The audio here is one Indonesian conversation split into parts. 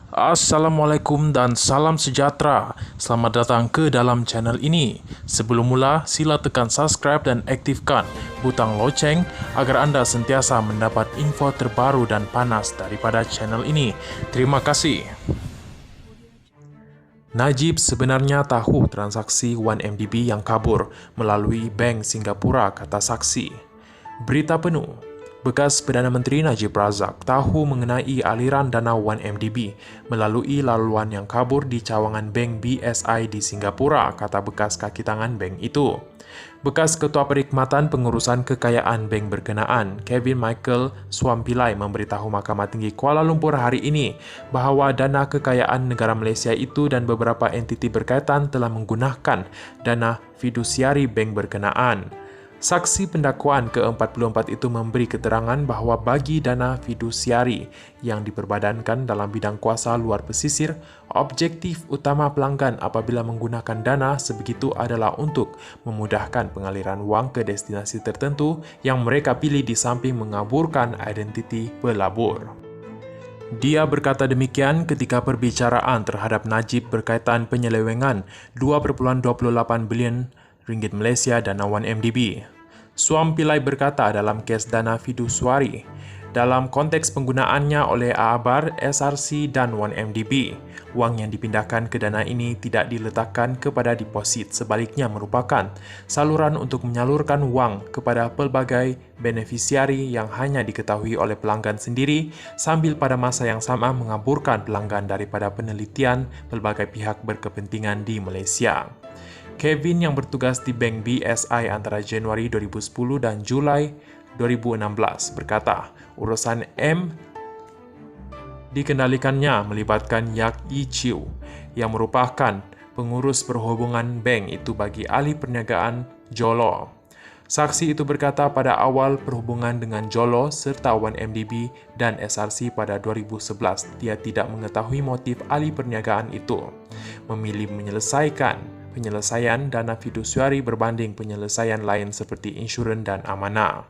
Assalamualaikum dan salam sejahtera. Selamat datang ke dalam channel ini. Sebelum mula, sila tekan subscribe dan aktifkan butang loceng agar anda sentiasa mendapat info terbaru dan panas daripada channel ini. Terima kasih. Najib sebenarnya tahu transaksi 1MDB yang kabur melalui Bank Singapura, kata saksi. Berita penuh. Bekas Perdana Menteri Najib Razak tahu mengenai aliran dana 1MDB melalui laluan yang kabur di cawangan Bank BSI di Singapura, kata bekas kaki tangan bank itu. Bekas Ketua Perkhidmatan Pengurusan Kekayaan bank berkenaan, Kevin Michael Swampilai, memberitahu Mahkamah Tinggi Kuala Lumpur hari ini bahawa dana kekayaan negara Malaysia itu dan beberapa entiti berkaitan telah menggunakan dana fidusiari bank berkenaan. Saksi pendakwaan ke-44 itu memberi keterangan bahawa bagi dana fidusiari yang diperbadankan dalam bidang kuasa luar pesisir, objektif utama pelanggan apabila menggunakan dana sebegitu adalah untuk memudahkan pengaliran wang ke destinasi tertentu yang mereka pilih di samping mengaburkan identiti pelabur. Dia berkata demikian ketika perbicaraan terhadap Najib berkaitan penyelewengan 2.28 bilion ringgit Malaysia dana 1MDB. Swampilai berkata dalam kes dana fidusiari, dalam konteks penggunaannya oleh AABAR, SRC dan 1MDB, wang yang dipindahkan ke dana ini tidak diletakkan kepada deposit, sebaliknya merupakan saluran untuk menyalurkan wang kepada pelbagai benefisiari yang hanya diketahui oleh pelanggan sendiri sambil pada masa yang sama mengaburkan pelanggan daripada penelitian pelbagai pihak berkepentingan di Malaysia. Kevin yang bertugas di Bank BSI antara Januari 2010 dan Julai 2016 berkata, urusan M dikendalikannya melibatkan Yak Yi Chiu yang merupakan pengurus perhubungan bank itu bagi ahli perniagaan Jolo. Saksi itu berkata pada awal perhubungan dengan Jolo serta 1MDB dan SRC pada 2011, dia tidak mengetahui motif ahli perniagaan itu memilih penyelesaian dana fidusiari berbanding penyelesaian lain seperti insurans dan amanah.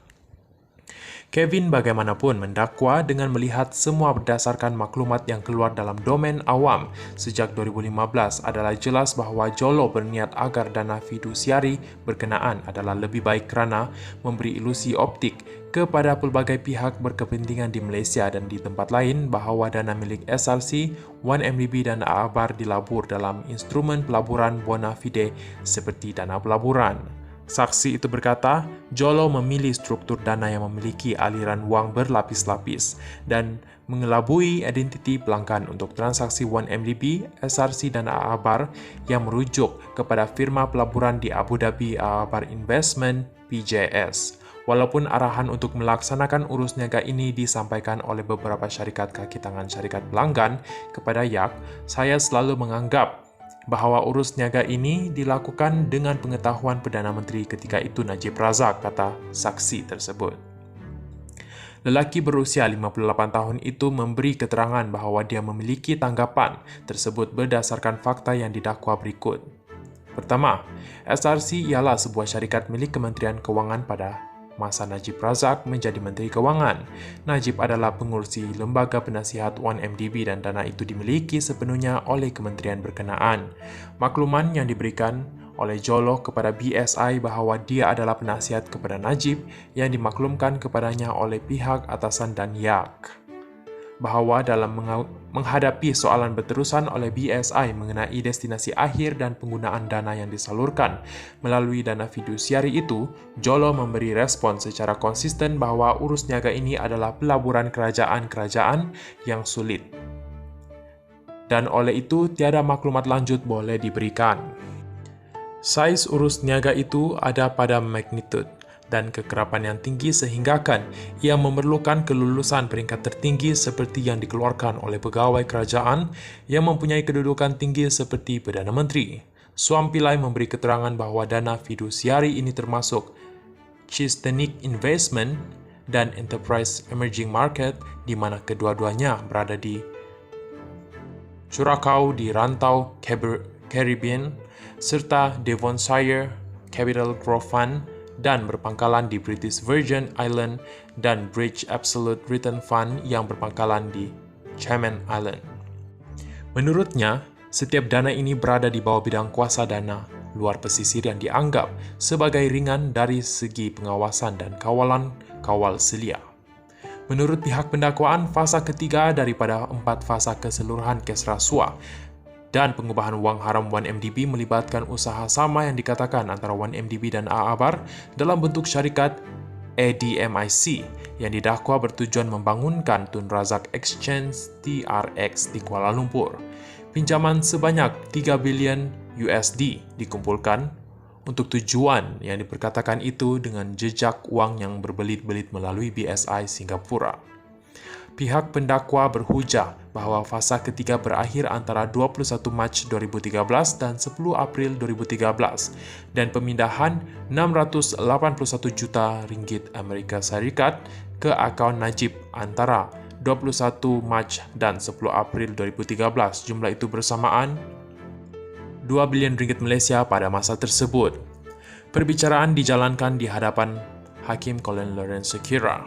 Kevin bagaimanapun mendakwa dengan melihat semua berdasarkan maklumat yang keluar dalam domen awam sejak 2015 adalah jelas bahawa Jolo berniat agar dana fidusiari berkenaan adalah lebih baik kerana memberi ilusi optik kepada pelbagai pihak berkepentingan di Malaysia dan di tempat lain bahawa dana milik SRC, 1MDB dan AABAR dilabur dalam instrumen pelaburan bona fide seperti dana pelaburan. Saksi itu berkata, Jolo memilih struktur dana yang memiliki aliran wang berlapis-lapis dan mengelabui identiti pelanggan untuk transaksi 1MDB, SRC dan AABAR yang merujuk kepada firma pelaburan di Abu Dhabi AABAR Investment PJS. Walaupun arahan untuk melaksanakan urus niaga ini disampaikan oleh beberapa syarikat kaki tangan syarikat pelanggan kepada Yak, saya selalu menganggap bahawa urus niaga ini dilakukan dengan pengetahuan Perdana Menteri ketika itu Najib Razak, kata saksi tersebut. Lelaki berusia 58 tahun itu memberi keterangan bahawa dia memiliki tanggapan tersebut berdasarkan fakta yang didakwa berikut. Pertama, SRC ialah sebuah syarikat milik Kementerian Kewangan pada masa Najib Razak menjadi Menteri Kewangan. Najib adalah pengurusi Lembaga Penasihat 1MDB dan dana itu dimiliki sepenuhnya oleh kementerian berkenaan. Makluman yang diberikan oleh Jolo kepada BSI bahawa dia adalah penasihat kepada Najib yang dimaklumkan kepadanya oleh pihak atasan dan Yak, bahawa dalam menghadapi soalan berterusan oleh BSI mengenai destinasi akhir dan penggunaan dana yang disalurkan melalui dana fidusiari itu, Jolo memberi respon secara konsisten bahawa urus niaga ini adalah pelaburan kerajaan-kerajaan yang sulit. Dan oleh itu, tiada maklumat lanjut boleh diberikan. Saiz urus niaga itu ada pada magnitud dan kekerapan yang tinggi sehinggakan ia memerlukan kelulusan peringkat tertinggi seperti yang dikeluarkan oleh pegawai kerajaan yang mempunyai kedudukan tinggi seperti Perdana Menteri. Swampilai memberi keterangan bahawa dana fidusiari ini termasuk Chistenic Investment dan Enterprise Emerging Market di mana kedua-duanya berada di Curacao di rantau Caribbean serta Devonshire Capital Growth Fund dan berpangkalan di British Virgin Island dan Bridge Absolute Return Fund yang berpangkalan di Cayman Island. Menurutnya, setiap dana ini berada di bawah bidang kuasa dana luar pesisir yang dianggap sebagai ringan dari segi pengawasan dan kawalan kawal selia. Menurut pihak pendakwaan, fasa ketiga daripada 4 fasa keseluruhan kes rasuah dan pengubahan wang haram 1MDB melibatkan usaha sama yang dikatakan antara 1MDB dan Aabar dalam bentuk syarikat ADMIC yang didakwa bertujuan membangunkan Tun Razak Exchange TRX di Kuala Lumpur. Pinjaman sebanyak 3 bilion USD dikumpulkan untuk tujuan yang diperkatakan itu dengan jejak wang yang berbelit-belit melalui BSI Singapura. Pihak pendakwa berhujah bahawa fasa ketiga berakhir antara 21 Mac 2013 dan 10 April 2013 dan pemindahan 681 juta ringgit Amerika Syarikat ke akaun Najib antara 21 Mac dan 10 April 2013. Jumlah itu bersamaan 2 bilion ringgit Malaysia pada masa tersebut. Perbicaraan dijalankan di hadapan Hakim Colin Lawrence Sekira.